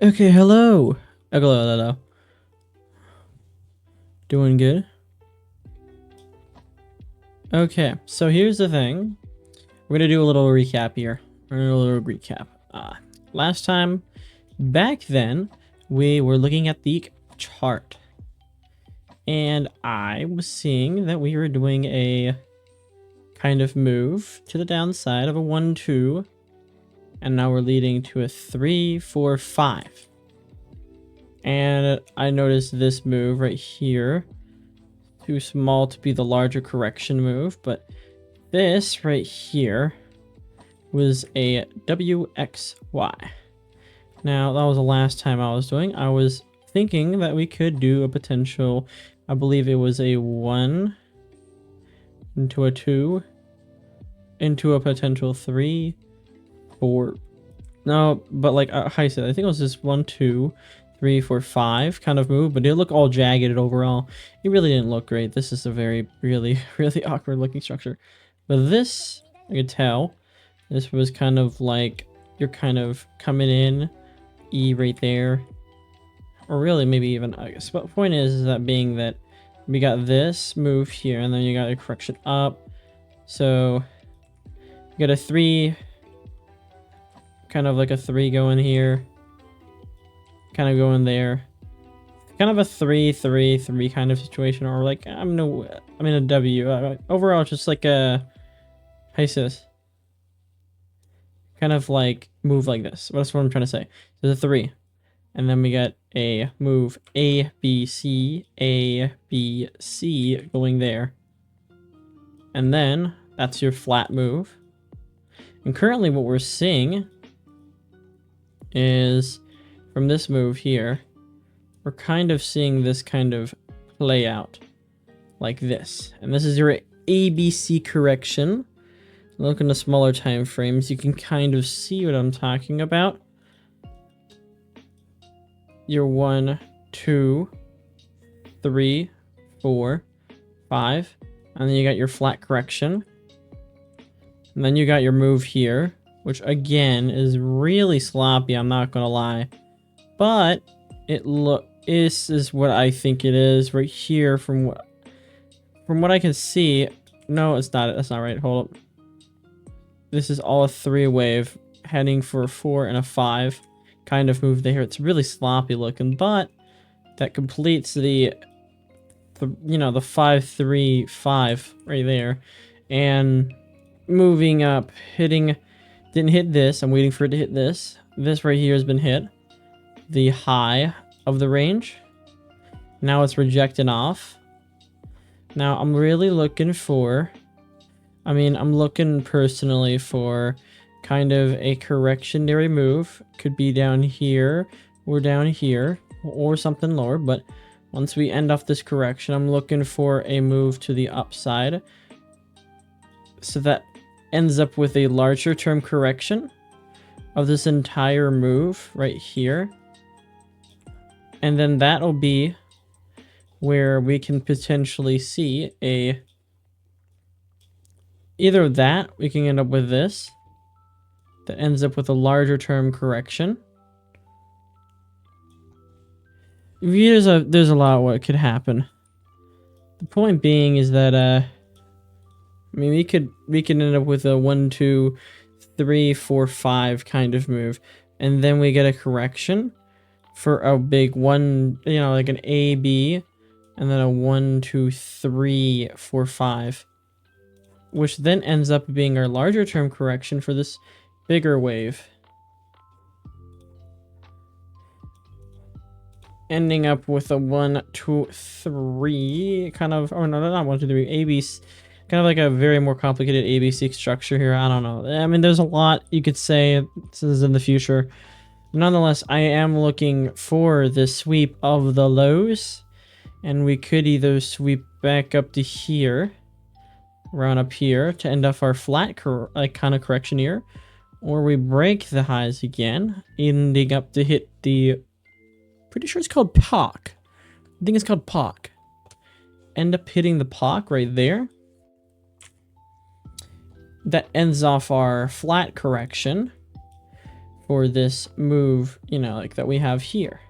Okay, hello. Hello. Doing good. Okay, so here's the thing. We're gonna do a little recap here. We're gonna do a little recap. Last time, back then, we were looking at the chart. And I was seeing that we were doing a kind of move to the downside of a 1-2. And now we're leading to a 3-4-5. And I noticed this move right here. Too small to be the larger correction move, but this right here was a WXY. Now, that was the last time I was doing. I was thinking that we could do a potential, I believe it was a 1 into a 2 into a potential 3, 4. No, but like I said, I think it was this 1, 2, 3, 4, 5 kind of move, but it looked all jagged overall. It really didn't look great. This is a very, really, really awkward looking structure. But this, I could tell, this was kind of like, you're kind of coming in, E right there. Or really, maybe even, I guess. But the point is that being that we got this move here, and then you got a correction up. So, you got a 3, kind of like a 3 going here. Kind of going there. Kind of a 3-3-3 kind of situation, or like I'm in a W. Overall, just like a this? Kind of like move like this. That's what I'm trying to say. So the 3, and then we got a move A B C going there, and then that's your flat move. And currently, what we're seeing is from this move here, we're kind of seeing this kind of play out like this. And this is your ABC correction. Look in the smaller time frames, you can kind of see what I'm talking about. Your 1, 2, 3, 4, 5. And then you got your flat correction. And then you got your move here, which again is really sloppy, I'm not gonna lie. But this is what I think it is right here from what I can see. No, it's not. That's not right. Hold up. This is all a 3 wave heading for a 4 and a 5 kind of move there. It's really sloppy looking, but that completes the 5-3-5 right there. And moving up, didn't hit this. I'm waiting for it to hit this. This right here has been hit. The high of the range. Now it's rejected off. Now I'm really looking for, I'm looking personally for kind of a correctionary move. Could be down here or something lower, but once we end off this correction, I'm looking for a move to the upside. So that ends up with a larger term correction of this entire move right here. And then that'll be where we can potentially see either that, we can end up with this, that ends up with a larger term correction. There's a lot of what could happen. The point being is that, we could end up with a 1, 2, 3, 4, 5 kind of move. And then we get a correction for a big 1, like an A, B, and then a 1, 2, 3, 4, 5, which then ends up being our larger term correction for this bigger wave. Ending up with a 1, 2, 3 kind of, oh no, not 1, 2, 3, ABC, kind of like a very more complicated ABC structure here. I don't know. There's a lot you could say. This is in the future. Nonetheless, I am looking for the sweep of the lows, and we could either sweep back up to here, around up here, to end off our flat kind of correction here, or we break the highs again, ending up to hit the, pretty sure it's called POC. I think it's called POC. End up hitting the POC right there. That ends off our flat correction for this move, you know, like that we have here.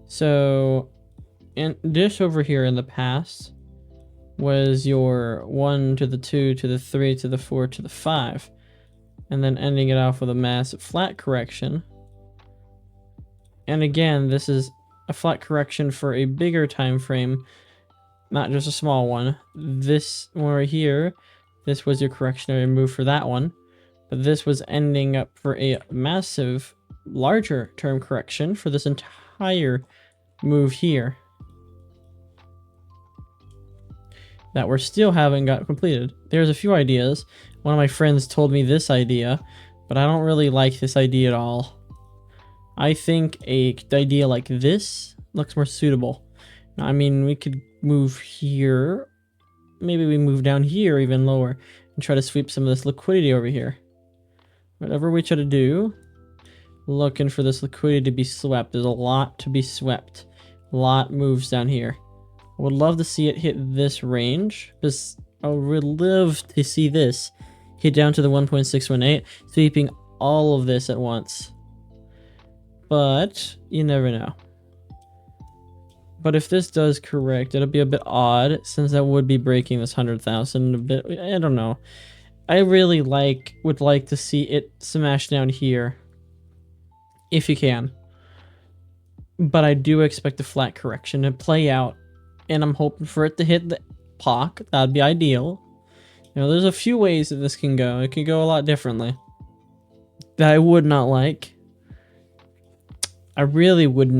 So, and this over here in the past was your 1 to the 2 to the 3 to the 4 to the 5, and then ending it off with a massive flat correction. And again, this is a flat correction for a bigger time frame, not just a small one. This one right here, this was your correctionary move for that one, but this was ending up for a massive, larger term correction for this entire move here that we're still haven't got completed. There's a few ideas. One of my friends told me this idea, but I don't really like this idea at all. I think a idea like this looks more suitable. Now, I mean, we could move here. Maybe we move down here even lower and try to sweep some of this liquidity over here. Whatever we try to do, looking for this liquidity to be swept. There's a lot to be swept. A lot moves down here. I would love to see it hit this range, because I would love to see this hit down to the 1.618, sweeping all of this at once. But you never know. But if this does correct, it'll be a bit odd, since that would be breaking this 100,000 a bit. I don't know. I really would like to see it smash down here, if you can. But I do expect a flat correction to play out, and I'm hoping for it to hit the POC. That'd be ideal. You know, there's a few ways that this can go. It could go a lot differently. That I would not like. I really would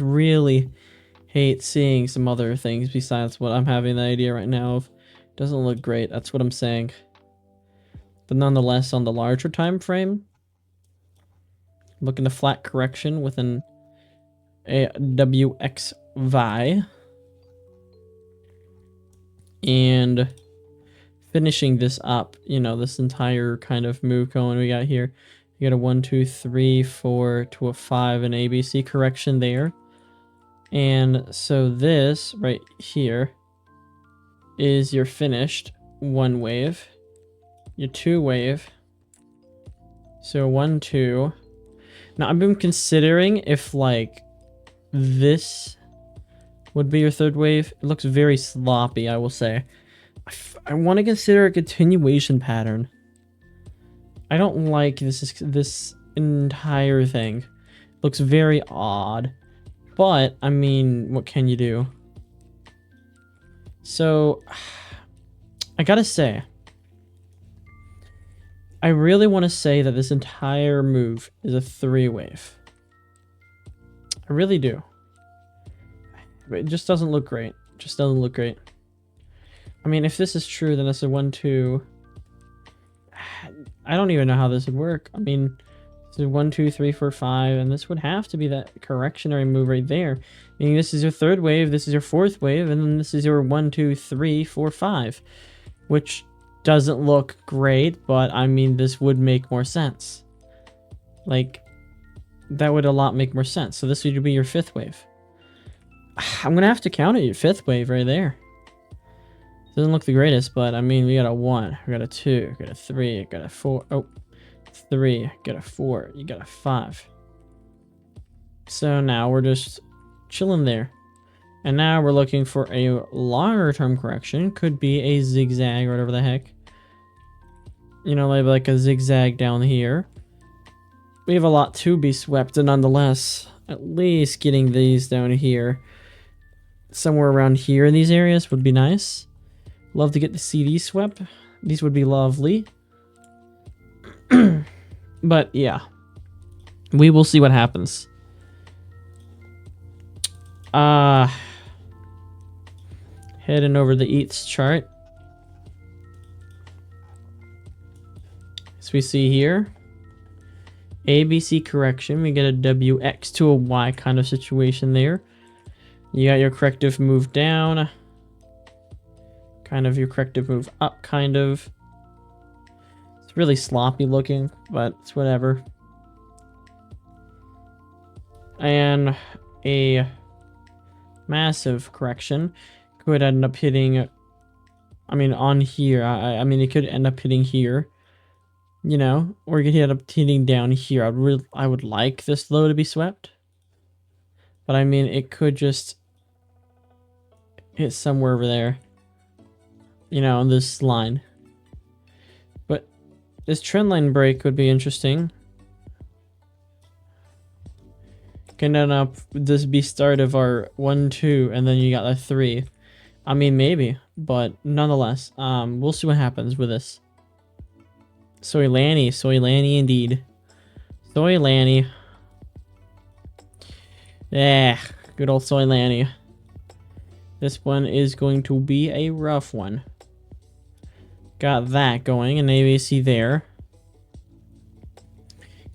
really hate seeing some other things besides what I'm having the idea right now of. Doesn't look great, that's what I'm saying. But nonetheless, on the larger time frame, looking at flat correction with a WXY. And finishing this up, you know, this entire kind of move going we got here. You got a 1, 2, 3, 4 to a 5, an ABC correction there. And so this right here is your finished 1 wave, your 2 wave. So 1, 2. Now I've been considering if like this would be your 3rd wave. It looks very sloppy, I will say. I want to consider a continuation pattern. I don't like this entire thing. Looks very odd. But, I mean, what can you do? So, I gotta say, I really want to say that this entire move is a 3 wave. I really do. But it just doesn't look great. Just doesn't look great. I mean, if this is true, then it's a 1, 2. I don't even know how this would work. I mean, this is 1, 2, 3, 4, 5, and this would have to be that correctionary move right there. Meaning this is your 3rd wave, this is your 4th wave, and then this is your 1, 2, 3, 4, 5. Which doesn't look great, but I mean, this would make more sense. Like, that would a lot make more sense. So this would be your 5th wave. I'm gonna have to count it, your 5th wave right there. Doesn't look the greatest, but I mean, we got a 1, we got a 2, we got a 3, we got a 4. Oh, 3, got a 4, you got a 5. So now we're just chilling there. And now we're looking for a longer term correction. Could be a zigzag or whatever the heck. You know, maybe like a zigzag down here. We have a lot to be swept, and nonetheless, at least getting these down here. Somewhere around here in these areas would be nice. Love to get the CD swept. These would be lovely. But yeah, we will see what happens. Heading over the ETH chart. As we see here, ABC correction. We get a WX to a Y kind of situation there. You got your corrective move down. Kind of your corrective move up, kind of. It's really sloppy looking, but it's whatever. And a massive correction could end up hitting, I mean, on here. I mean, it could end up hitting here. You know, or you could end up hitting down here. I would like this low to be swept. But I mean, it could just hit somewhere over there. You know, on this line. But this trend line break would be interesting. Can end up this be start of our 1-2, and then you got a 3. I mean, maybe, but nonetheless, we'll see what happens with this. Soy Lanny indeed. Soy Lanny. Yeah, good old Soy Lanny. This one is going to be a rough one. Got that going, an ABC there.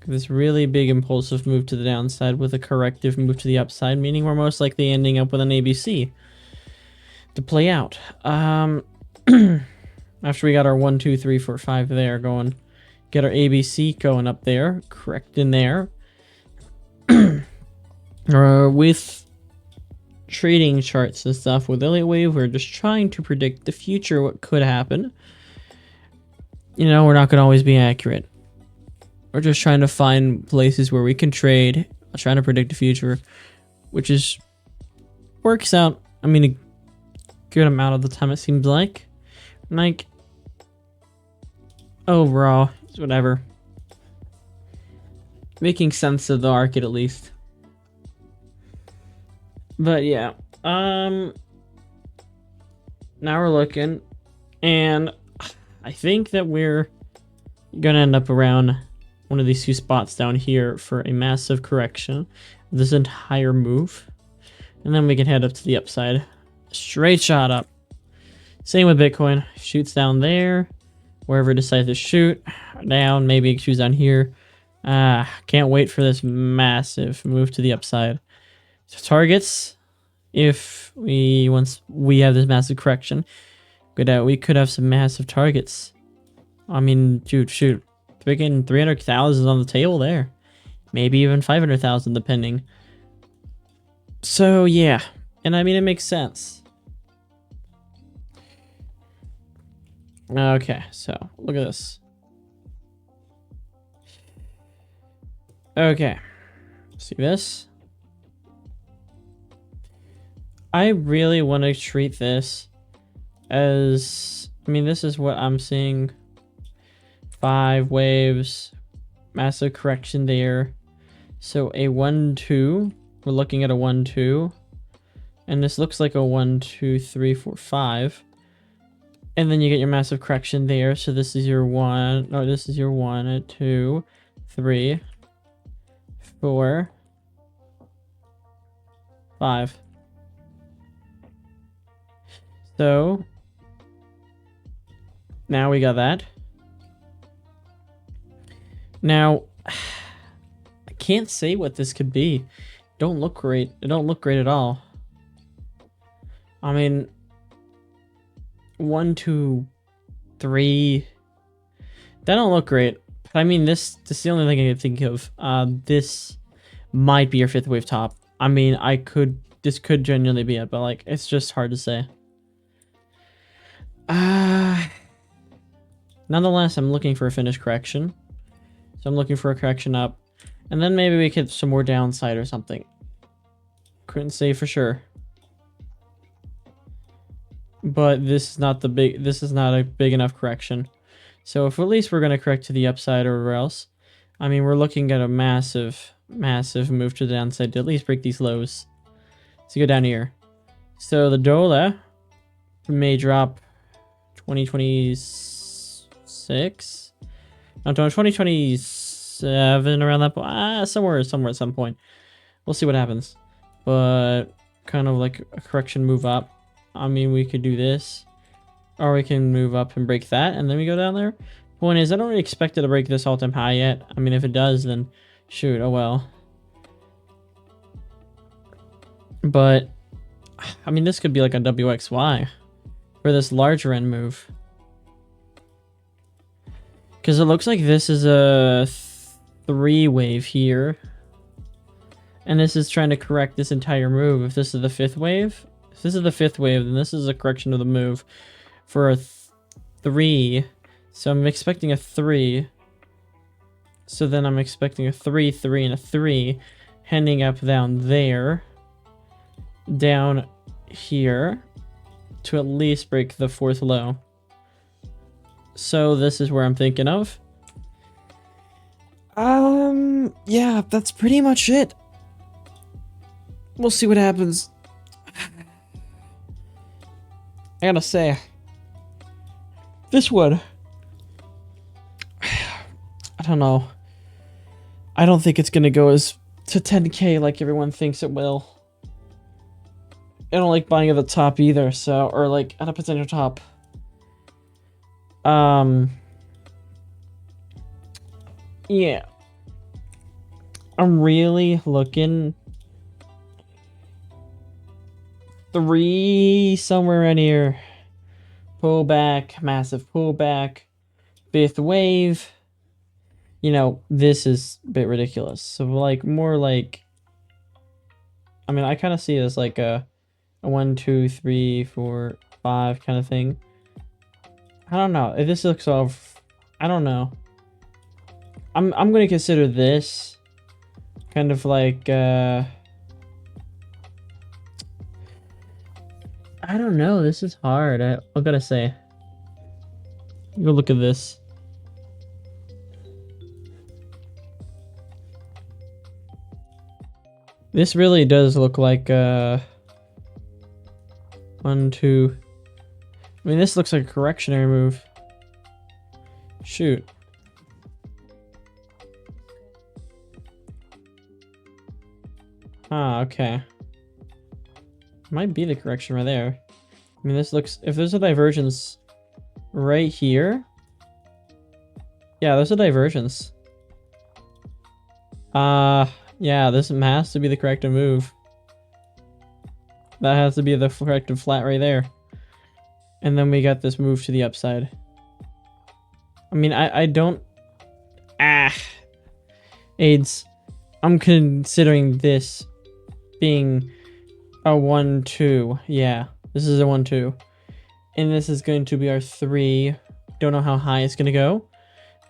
This really big impulsive move to the downside with a corrective move to the upside, meaning we're most likely ending up with an ABC to play out. After we got our 1, 2, 3, 4, 5 there going, get our ABC going up there, correct in there. With trading charts and stuff with Elliott Wave, we're just trying to predict the future, what could happen. You know, we're not going to always be accurate. We're just trying to find places where we can trade, trying to predict the future, which is works out. I mean, a good amount of the time it seems like. Like, overall, it's whatever. Making sense of the market at least. But yeah, now we're looking, and I think that we're gonna end up around one of these two spots down here for a massive correction of this entire move, and then we can head up to the upside. Straight shot up. Same with Bitcoin. Shoots down there, wherever it decides to shoot. Down, maybe it shoots down here. Can't wait for this massive move to the upside. So targets, if once we have this massive correction, we could have some massive targets. I mean, dude, shoot. Freaking 300,000 on the table there. Maybe even 500,000 depending. So yeah, and I mean, it makes sense. Okay, so look at this. Okay, see this? I really want to treat this as, I mean, this is what I'm seeing. 5 waves, massive correction there. So a 1-2, we're looking at a 1-2, and this looks like a 1, 2, 3, 4, 5. And then you get your massive correction there. So this is your 1, no, this is your 1, 2, 3, 4, 5. So now we got that. Now, I can't say what this could be. Don't look great. It don't look great at all. I mean, 1, 2, 3. That don't look great. But I mean, this is the only thing I can think of. This might be your 5th wave top. I mean, this could genuinely be it, but like, it's just hard to say. Nonetheless, I'm looking for a finish correction. So I'm looking for a correction up. And then maybe we get some more downside or something. Couldn't say for sure. But this is not a big enough correction. So if at least we're gonna correct to the upside or else. I mean, we're looking at a massive move to the downside to at least break these lows. So go down here. So the dollar may drop 2026. No, 2027 around that point. Somewhere at some point. We'll see what happens. But kind of like a correction move up. I mean, we could do this. Or we can move up and break that, and then we go down there. Point is, I don't really expect it to break this all-time high yet. I mean, if it does, then shoot, oh well. But, I mean, this could be like a WXY for this larger end move. Because it looks like this is a 3 wave here. And this is trying to correct this entire move. If this is the 5th wave, if this is the 5th wave, then this is a correction of the move for a 3. So I'm expecting a 3. So then I'm expecting a 3, 3, and a 3, heading up down there, down here, to at least break the 4th low. So this is where I'm thinking of. Yeah, that's pretty much it. We'll see what happens. I gotta say, this one, I don't know. I don't think it's gonna go as to 10k like everyone thinks it will. I don't like buying at the top either, so, or like at a potential top. Yeah. I'm really looking 3 somewhere in here. Pullback, massive pullback, 5th wave. You know, this is a bit ridiculous. So like more like, I mean, I kind of see it as like a 1, 2, 3, 4, 5 kind of thing. I don't know. If this looks off, I don't know. I'm gonna consider this kind of like I don't know. This is hard. I gotta say. Go look at this. This really does look like 1, 2. I mean, this looks like a correctionary move. Shoot. Ah, okay. Might be the correction right there. I mean, this looks... If there's a divergence right here... Yeah, there's a divergence. Yeah, this has to be the corrective move. That has to be the corrective flat right there. And then we got this move to the upside. I mean, I don't... AIDS. I'm considering this being a 1, 2. Yeah, this is a 1, 2. And this is going to be our 3. Don't know how high it's going to go.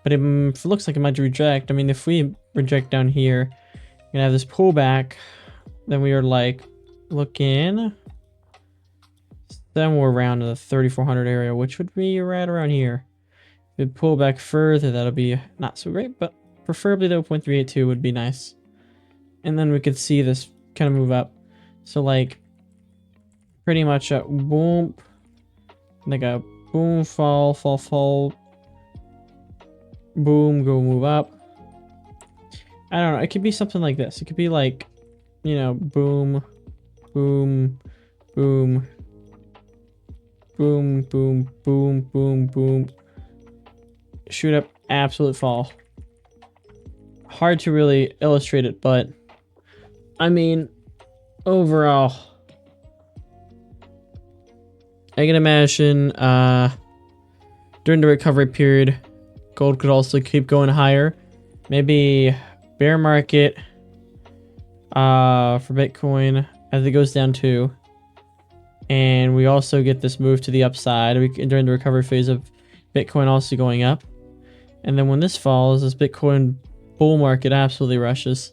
But it looks like it might reject. I mean, if we reject down here, we're going to have this pullback. Then we are like looking somewhere around the 3,400 area, which would be right around here. If we pull back further, that'll be not so great, but preferably though 0.382 would be nice. And then we could see this kind of move up. So like pretty much a boom, like a boom, fall, fall, fall, boom, go move up. I don't know. It could be something like this. It could be like, you know, boom, boom, boom, boom, boom, boom, boom, boom. Shoot up, absolute fall. Hard to really illustrate it, but I mean, overall, I can imagine during the recovery period, gold could also keep going higher. Maybe bear market for Bitcoin as it goes down too. And we also get this move to the upside during the recovery phase of Bitcoin also going up. And then when this falls, this Bitcoin bull market absolutely rushes.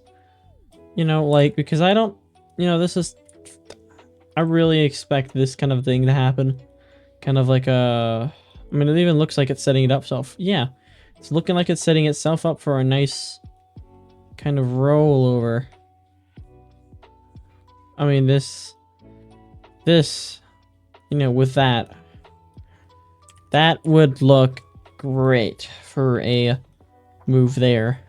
You know, like, because I don't, you know, this is, I really expect this kind of thing to happen. Kind of like a, I mean, it even looks like it's setting it up self. Yeah, it's looking like it's setting itself up for a nice kind of rollover. I mean, this, you know, with that would look great for a move there.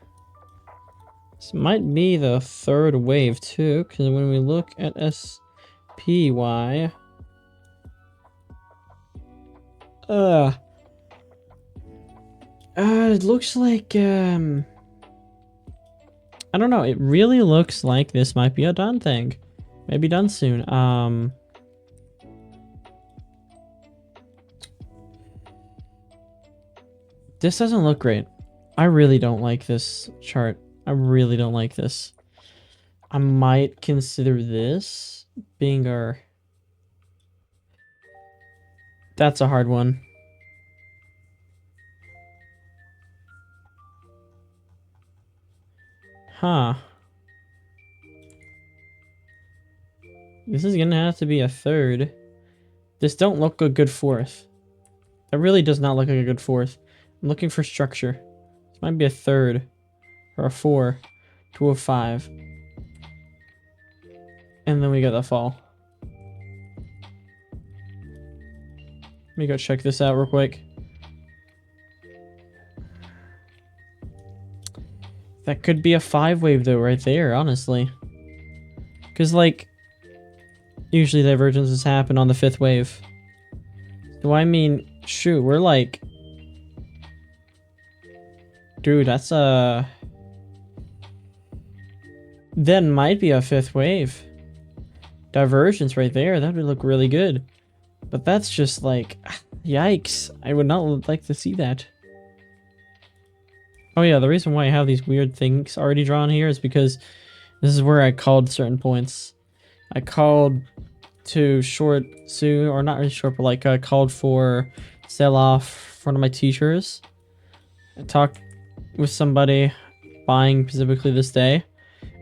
This might be the 3rd wave too, because when we look at SPY, it looks like I don't know. It really looks like this might be a done thing. Maybe done soon. This doesn't look great. I really don't like this chart. I really don't like this. I might consider this being our... That's a hard one. Huh. This is gonna have to be a third. This don't look a good fourth. That really does not look like a good fourth. I'm looking for structure. This might be a third. Or a 4. To a 5. And then we got the fall. Let me go check this out real quick. That could be a 5 wave though, right there, honestly. Because, like, usually divergences happen on the 5th wave. So, I mean, shoot, we're like... Dude, that's a... That might be a 5th wave. Divergence right there, that would look really good. But that's just like... Yikes, I would not like to see that. Oh yeah, the reason why I have these weird things already drawn here is because this is where I called certain points. I called to short soon, or not really short, but like I called for sell off one of my teachers. I talked with somebody buying specifically this day.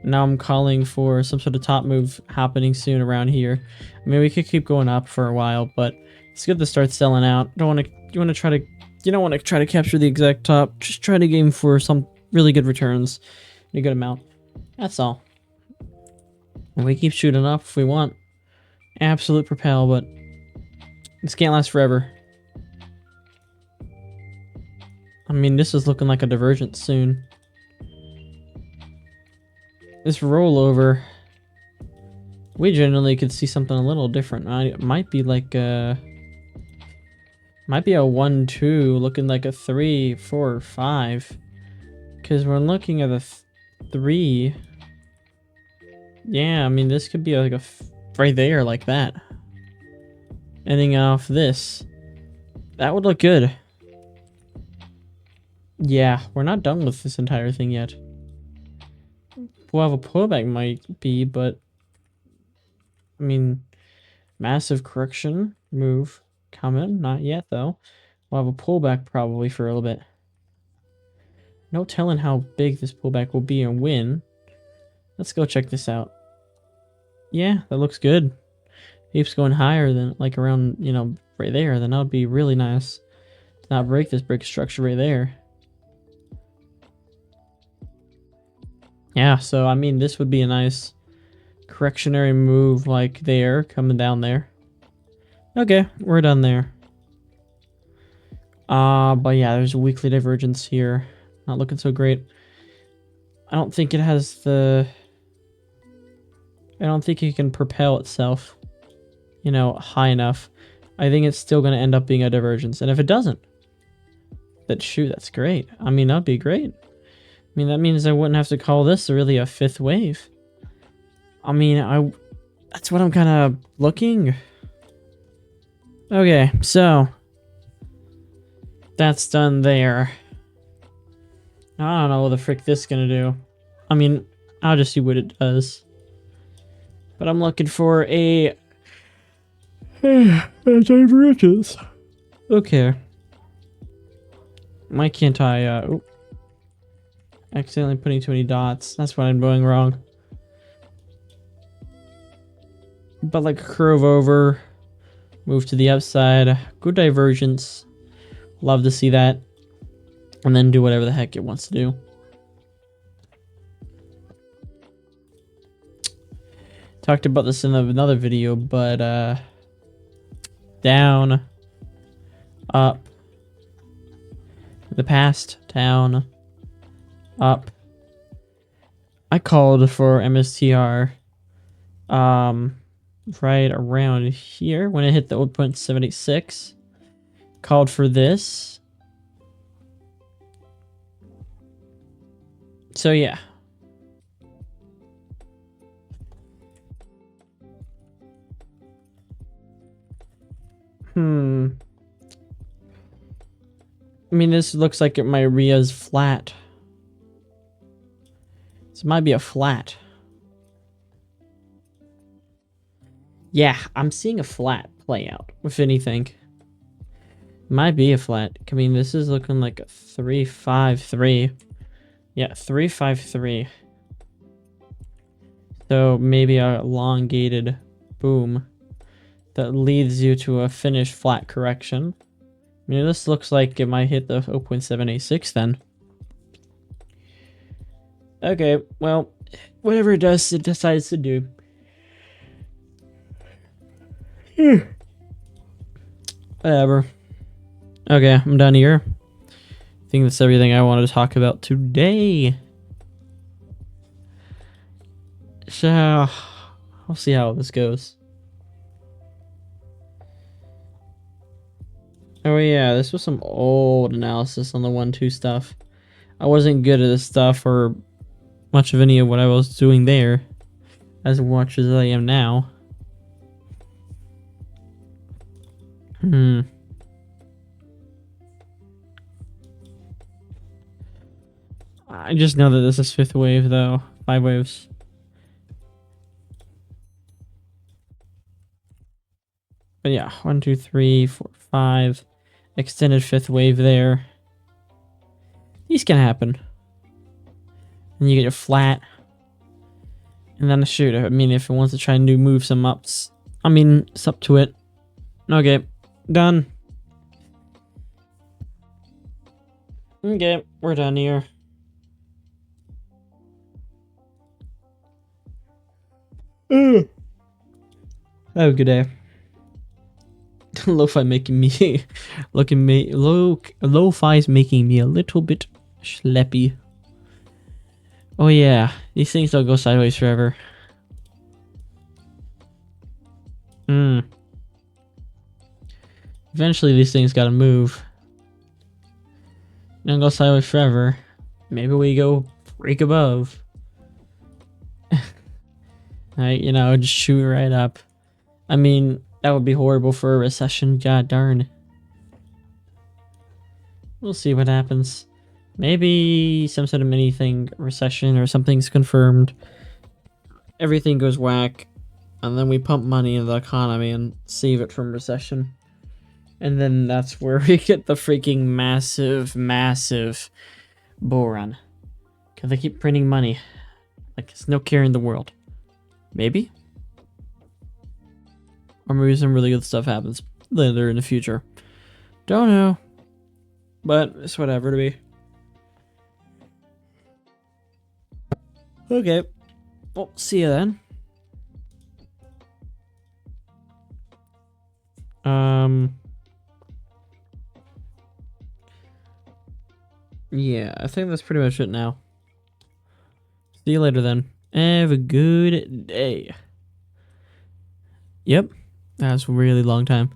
Now I'm calling for some sort of top move happening soon around here. I mean, we could keep going up for a while, but it's good to start selling out. You don't want to try to capture the exact top. Just try to game for some really good returns in a good amount. That's all. And we keep shooting up if we want. Absolute propel, but this can't last forever. I mean, this is looking like a divergence soon. This rollover, we generally could see something a little different. It might be like a... Might be a 1-2 looking like a 3, 4, 5. Because we're looking at a 3. Yeah, I mean, this could be like a... right there, like that. Ending off this. That would look good. Yeah, we're not done with this entire thing yet. We'll have a pullback might be, but... I mean... Massive correction move coming. Not yet, though. We'll have a pullback probably for a little bit. No telling how big this pullback will be and when. Let's go check this out. Yeah, that looks good. Keeps going higher than, like, around, you know, right there. Then that would be really nice to not break this brick structure right there. Yeah, so, I mean, this would be a nice correctionary move, like there, coming down there. Okay, we're done there. But yeah, there's a weekly divergence here. Not looking so great. I don't think it has the... I don't think it can propel itself, you know, high enough. I think it's still going to end up being a divergence. And if it doesn't, then shoot, that's great. I mean, that'd be great. I mean, that means I wouldn't have to call this really a 5th wave. I mean, that's what I'm kind of looking. Okay, so that's done there. I don't know what the frick this is gonna do. I mean, I'll just see what it does. But I'm looking for a divergence. Okay. Why can't I oh, accidentally putting too many dots. That's what I'm doing wrong. But like curve over, move to the upside, good divergence. Love to see that. And then do whatever the heck it wants to do. Talked about this in another video, but down, up, the past, down, up. I called for MSTR right around here when it hit the 0.786. Called for this. So yeah. I mean, this looks like my RIA's flat. This might be a flat. Yeah, I'm seeing a flat play out, if anything. Might be a flat. I mean, this is looking like a 353. Yeah, 353. So maybe a elongated boom that leads you to a finished flat correction. I mean, this looks like it might hit the 0.786 then. Okay, well, whatever it does, it decides to do. Whatever. Okay, I'm done here. I think that's everything I wanted to talk about today. So, we'll see how this goes. Oh yeah, this was some old analysis on the 1-2 stuff. I wasn't good at this stuff or much of any of what I was doing there as much as I am now. I just know that this is 5th wave though. 5 waves. But yeah, 1, 2, 3, 4, 5. Extended 5th wave there. These can happen. And you get a flat. And then shoot, I mean, if it wants to try and move some ups, I mean, it's up to it. Okay, done. Okay, we're done here. Have a good day. Lo-fi making me lo-fi's making me a little bit schleppy. Oh yeah, these things don't go sideways forever. Eventually these things gotta move. Don't go sideways forever. Maybe we go break above. You know, just shoot right up. I mean, that would be horrible for a recession, god darn. We'll see what happens. Maybe some sort of mini thing, recession or something's confirmed. Everything goes whack, and then we pump money into the economy and save it from recession. And then that's where we get the freaking massive bull run. Because they keep printing money. Like, there's no care in the world. Maybe? Or maybe some really good stuff happens later in the future. Don't know. But it's whatever to be. Okay. Well, see you then. Yeah, I think that's pretty much it now. See you later then. Have a good day. Yep. That's a really long time.